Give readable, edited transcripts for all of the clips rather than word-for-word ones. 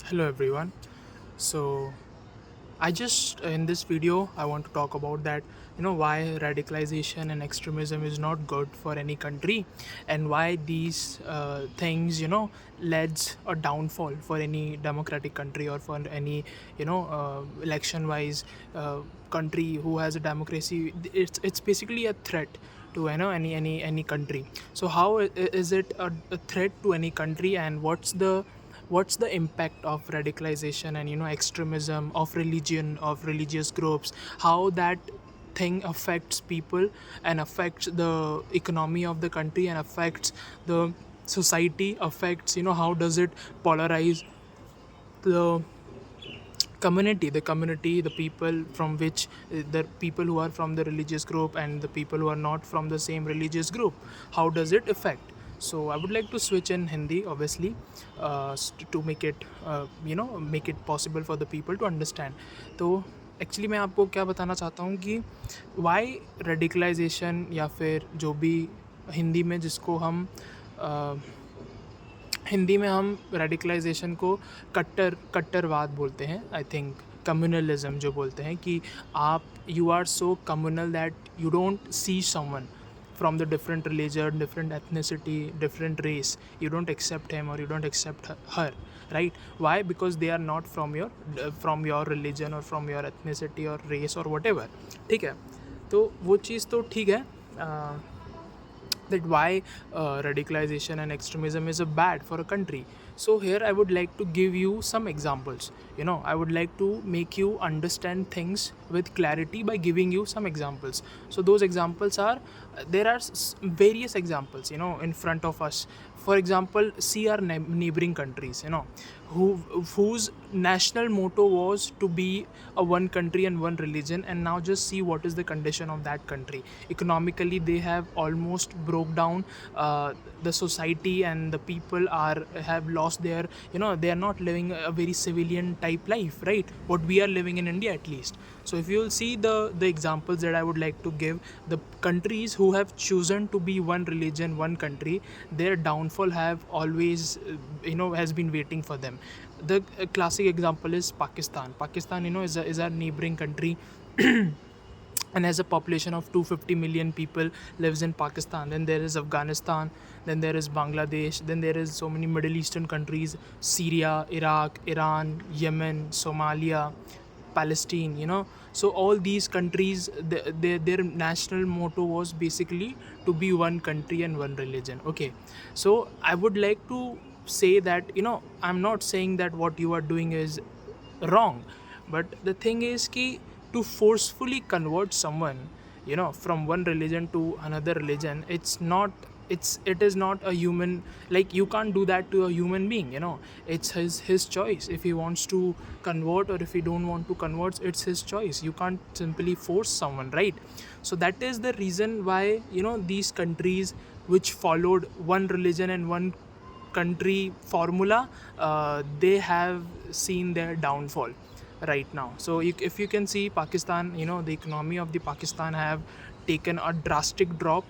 Hello everyone. So I just in this video I want to talk about that why radicalization and extremism is not good for any country, and why these things leads a downfall for any democratic country, or for any election wise country who has a democracy. It's basically a threat to any country. So how is it a threat to any country, and what's the impact of radicalization and extremism of religion, of religious groups, how that thing affects people and affects the economy of the country and affects the society, affects how does it polarize the community, the people from which the people who are from the religious group and the people who are not from the same religious group, how does it affect. So I would like to switch in Hindi, obviously, to make it make it possible for the people to understand. तो actually मैं आपको क्या बताना चाहता हूँ कि Y radicalisation, या फिर जो भी हिंदी में जिसको हम हिंदी में हम रेडिकलाइजेशन को कट्टरवाद बोलते हैं, आई थिंक कम्युनलिज्म जो बोलते हैं, कि आप you are so communal that you don't see someone from the different religion, different ethnicity, different race. You don't accept him or you don't accept her, right? Why? Because they are not from your religion or from your ethnicity or race or whatever. ठीक है, तो वो चीज़ तो ठीक है, that why radicalization and extremism is a bad for a country. So here I would like to give you some examples. I would like to make you understand things with clarity by giving you some examples. So those examples are, there are various examples in front of us. For example, see our neighboring countries, whose national motto was to be a one country and one religion, and now just see what is the condition of that country. Economically, they have almost broke down the society, and the people have lost their, they are not living a very civilian type life, right? What we are living in India, at least. So if you will see the examples that I would like to give, the countries who have chosen to be one religion, one country, their downfall have always has been waiting for them. The classic example is Pakistan, is our neighboring country and has a population of 250 million people lives in Pakistan. Then there is Afghanistan, then there is Bangladesh, then there is so many Middle Eastern countries, Syria, Iraq, Iran, Yemen, Somalia, Palestine. So all these countries, their national motto was basically to be one country and one religion. Okay, so I would like to say that I'm not saying that what you are doing is wrong, but the thing is ki, to forcefully convert someone from one religion to another religion, it is not a human, like you can't do that to a human being. It's his choice. If he wants to convert or if he don't want to convert, it's his choice. You can't simply force someone, right? So that is the reason why these countries which followed one religion and one country formula, they have seen their downfall right now. So if you can see Pakistan, the economy of the Pakistan have taken a drastic drop.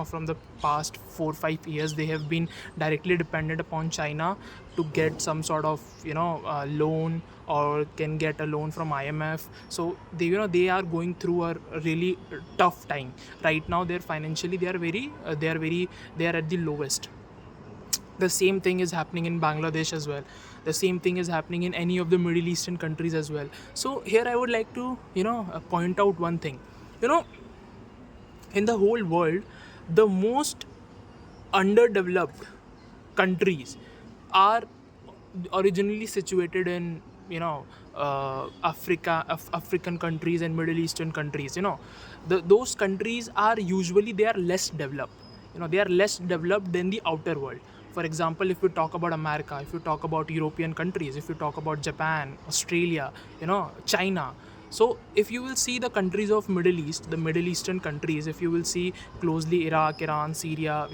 From the past 4-5 years, they have been directly dependent upon China to get some sort of loan, or can get a loan from IMF. So they are going through a really tough time right now. They're financially, they are at the lowest. The same thing is happening in Bangladesh as well. The same thing is happening in any of the Middle Eastern countries as well. So here I would like to point out one thing. In the whole world, the most underdeveloped countries are originally situated in African countries and Middle Eastern countries. Those countries are usually, they are less developed. They are less developed than the outer world. For example, if you talk about America, if you talk about European countries, if you talk about Japan, Australia, China. So if you will see the countries of Middle East, the Middle Eastern countries, if you will see closely, Iraq, Iran, Syria,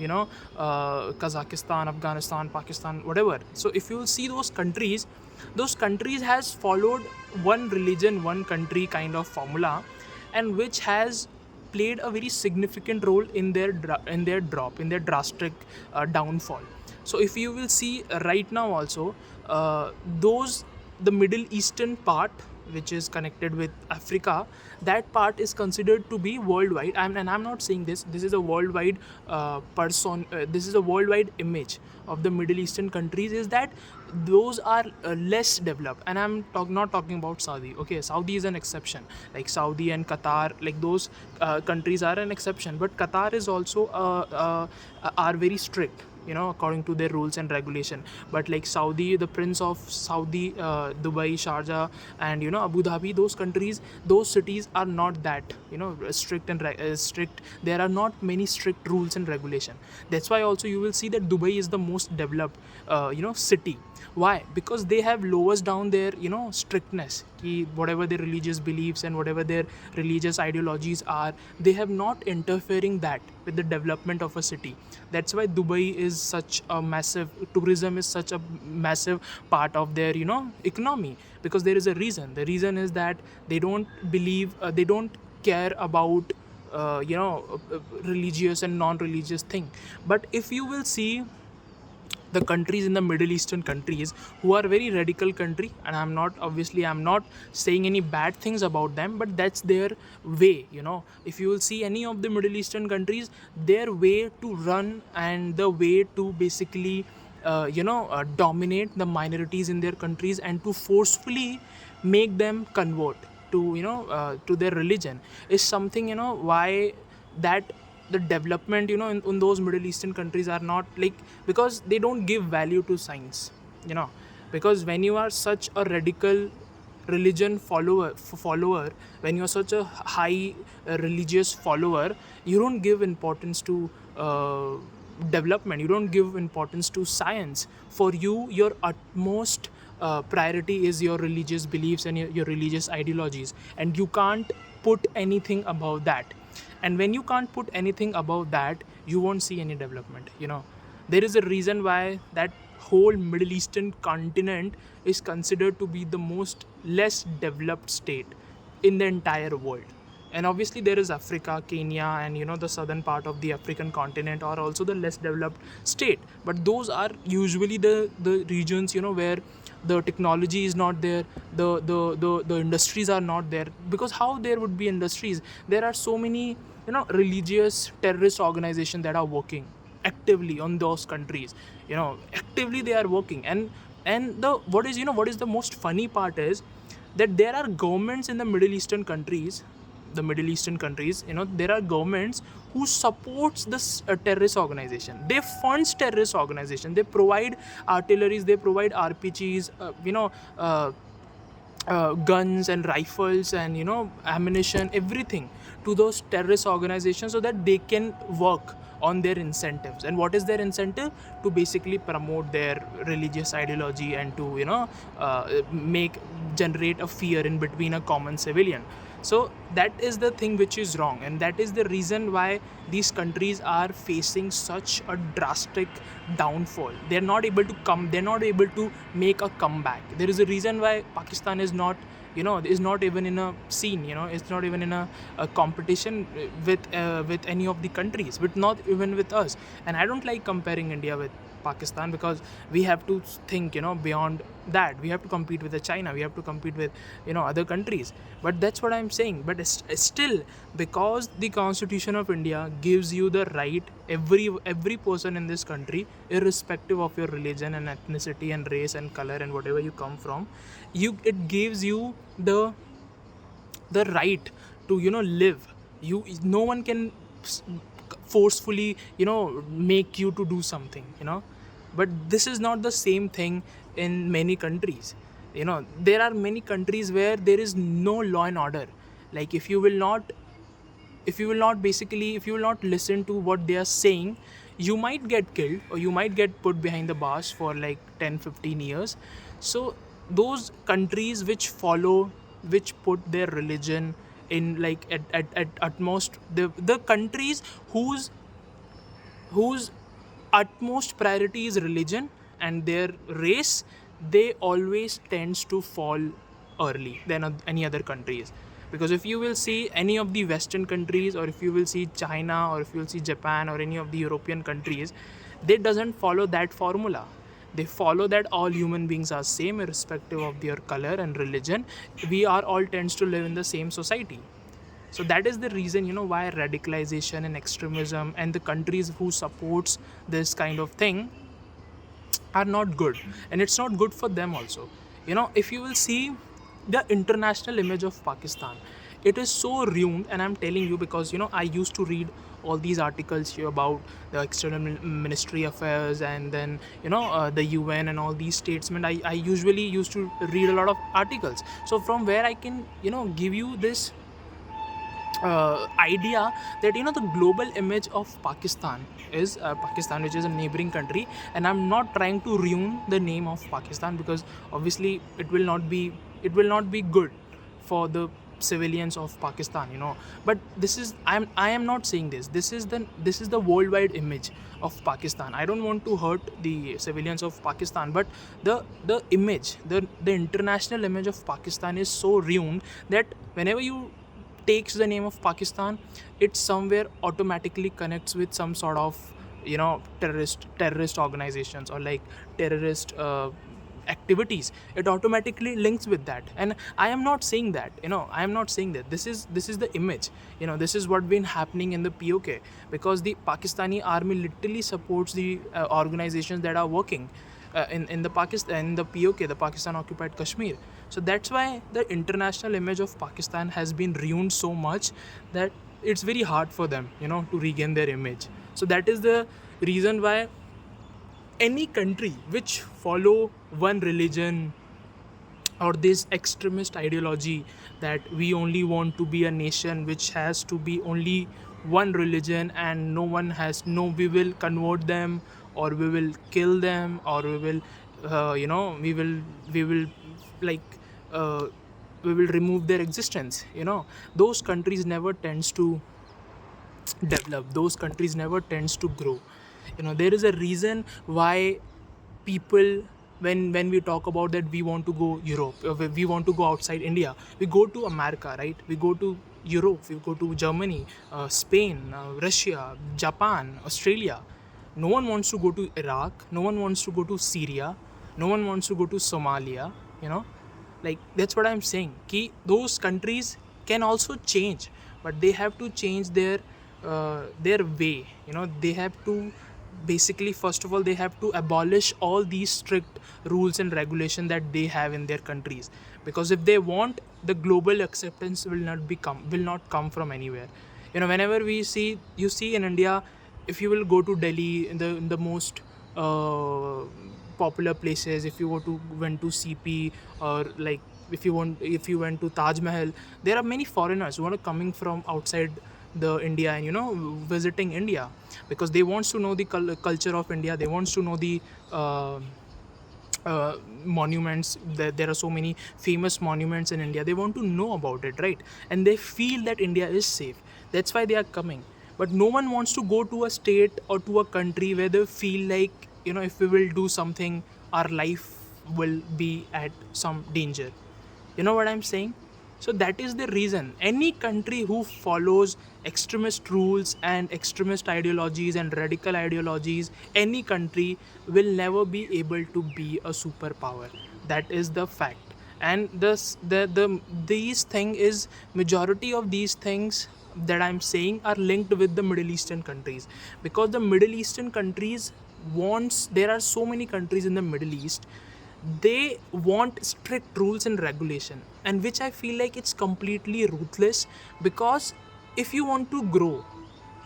Kazakhstan, Afghanistan, Pakistan, whatever. So if you will see those countries has followed one religion, one country kind of formula, and which has played a very significant role in their drastic downfall. So if you will see right now also, those the Middle Eastern part, which is connected with Africa, that part is considered to be worldwide. And I'm not saying this. This is a worldwide person. This is a worldwide image of the Middle Eastern countries. Is that those are less developed, and I'm not talking about Saudi. Okay, Saudi is an exception. Like Saudi and Qatar, like those countries are an exception. But Qatar is also are very strict, according to their rules and regulation. But like Saudi, the Prince of Saudi, Dubai, Sharjah, and Abu Dhabi, those countries, those cities are not that strict and strict. There are not many strict rules and regulation. That's why also you will see that Dubai is the most developed city. Why? Because they have lowers down their strictness. Ki whatever their religious beliefs and whatever their religious ideologies are, they have not interfering that with the development of a city. That's why Dubai is such a massive, tourism is such a massive part of their economy, because there is a reason. The reason is that they don't believe, they don't care about religious and non-religious thing. But if you will see the countries in the Middle Eastern countries who are very radical country, and I'm not saying any bad things about them, but that's their way. If you will see any of the Middle Eastern countries, their way to run and the way to basically dominate the minorities in their countries and to forcefully make them convert to to their religion is something, why that the development in those Middle Eastern countries are not like, because they don't give value to science. Because when you are such a radical religion follower, when you're such a high religious follower, you don't give importance to development, you don't give importance to science. For you, your utmost priority is your religious beliefs and your religious ideologies, and you can't put anything above that. And when you can't put anything above that, you won't see any development. There is a reason why that whole Middle Eastern continent is considered to be the most less developed state in the entire world. And obviously there is Africa, Kenya, and the southern part of the African continent are also the less developed state. But those are usually the regions where the technology is not there, the industries are not there. Because how there would be industries? There are so many religious terrorist organizations that are working actively on those countries. Actively they are working. And the what is the most funny part is that there are governments in the Middle Eastern countries, there are governments who supports this terrorist organization. They funds terrorist organization, they provide artilleries, they provide RPGs, guns and rifles and ammunition, everything to those terrorist organizations so that they can work on their incentives. And what is their incentive? To basically promote their religious ideology and to generate a fear in between a common civilian. So that is the thing which is wrong, and that is the reason why these countries are facing such a drastic downfall. They're not able to make a comeback. There is a reason why Pakistan is not even in a scene. It's not even in a competition with any of the countries, but not even with us. And I don't like comparing India with Pakistan, because we have to think beyond that. We have to compete with China, we have to compete with other countries. But that's what I'm saying. But it's still, because the Constitution of India gives you the right, every person in this country, irrespective of your religion and ethnicity and race and color and whatever you come from, it gives you the right to live. No one can forcefully make you to do something. But this is not the same thing in many countries. There are many countries where there is no law and order. Like if you will not listen to what they are saying, you might get killed or you might get put behind the bars for like 10-15 years. So those countries which put their religion in, like at most, the countries whose utmost priority is religion and their race, they always tends to fall early than any other countries. Because if you will see any of the Western countries, or if you will see China, or if you will see Japan or any of the European countries, they doesn't follow that formula. They follow that all human beings are same irrespective of their color and religion. We are all tends to live in the same society. So that is the reason, why radicalization and extremism and the countries who supports this kind of thing are not good, and it's not good for them also. If you will see the international image of Pakistan, it is so ruined. And I'm telling you because I used to read all these articles here about the external ministry affairs, and then the UN and all these statesmen. I usually used to read a lot of articles, so from where I can give you this idea that the global image of Pakistan is Pakistan, which is a neighboring country. And I'm not trying to ruin the name of Pakistan, because obviously it will not be good for the civilians of Pakistan. But I am not saying this. This is the worldwide image of Pakistan. I don't want to hurt the civilians of Pakistan, but the image, the international image of Pakistan is so ruined that whenever you takes the name of Pakistan, it somewhere automatically connects with some sort of terrorist organizations, or like terrorist activities. It automatically links with that, and I am not saying that. I am not saying that. This is the image. This is what been happening in the POK, because the Pakistani army literally supports the organizations that are working in the POK, the Pakistan occupied Kashmir. So that's why the international image of Pakistan has been ruined so much that it's very hard for them to regain their image. So that is the reason why any country which follow one religion, or this extremist ideology that we only want to be a nation which has to be only one religion, and no one has no we will convert them, or we will kill them, or we will we will like uh, we will remove their existence. Those countries never tends to develop. Those countries never tends to grow. There is a reason why people, when we talk about that we want to go Europe, or we want to go outside India, we go to America, right? We go to Europe, we go to Germany, Spain, Russia, Japan, Australia. No one wants to go to Iraq, no one wants to go to Syria, no one wants to go to Somalia. Like, that's what I'm saying, ki those countries can also change, but they have to change their way. They have to, basically, first of all, they have to abolish all these strict rules and regulation that they have in their countries, because if they want, the global acceptance will not come from anywhere. Whenever you see in India, if you will go to Delhi, in the most popular places, if you went to CP, or like if you went to Taj Mahal, there are many foreigners who are coming from outside the India, and visiting India, because they wants to know the culture of India. They wants to know the monuments. There are so many famous monuments in India. They want to know about it, right? And they feel that India is safe. That's why they are coming. But no one wants to go to a state or to a country where they feel like, if we will do something, our life will be at some danger. You know what I'm saying? So that is the reason any country who follows extremist rules and extremist ideologies and radical ideologies, any country will never be able to be a superpower. That is the fact. And these thing is, majority of these things that I'm saying are linked with the Middle Eastern countries, because the Middle Eastern countries there are so many countries in the Middle East, they want strict rules and regulation, and which I feel like it's completely ruthless. Because if you want to grow,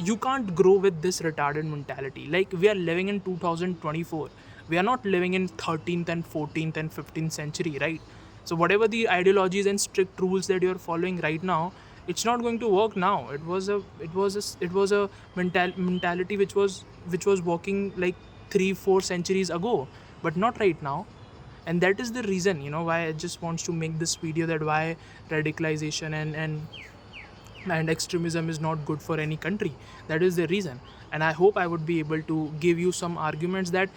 you can't grow with this retarded mentality. Like, we are living in 2024. We are not living in 13th and 14th and 15th century, right? So whatever the ideologies and strict rules that you're following right now, it's not going to work now. It was a mentality which was working like 3-4 centuries ago, but not right now. And that is the reason why I just wants to make this video, that why radicalization and extremism is not good for any country. That is the reason. And I hope I would be able to give you some arguments that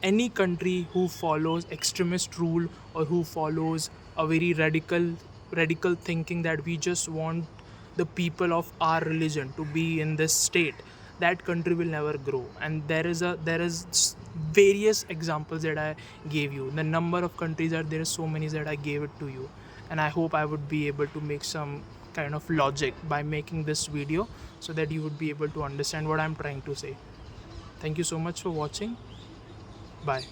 any country who follows extremist rule, or who follows a very radical thinking, that we just want the people of our religion to be in this state, that country will never grow. And there is various examples that I gave you. The number of countries are there, so many that I gave it to you, and I hope I would be able to make some kind of logic by making this video, so that you would be able to understand what I'm trying to say. Thank you so much for watching. Bye.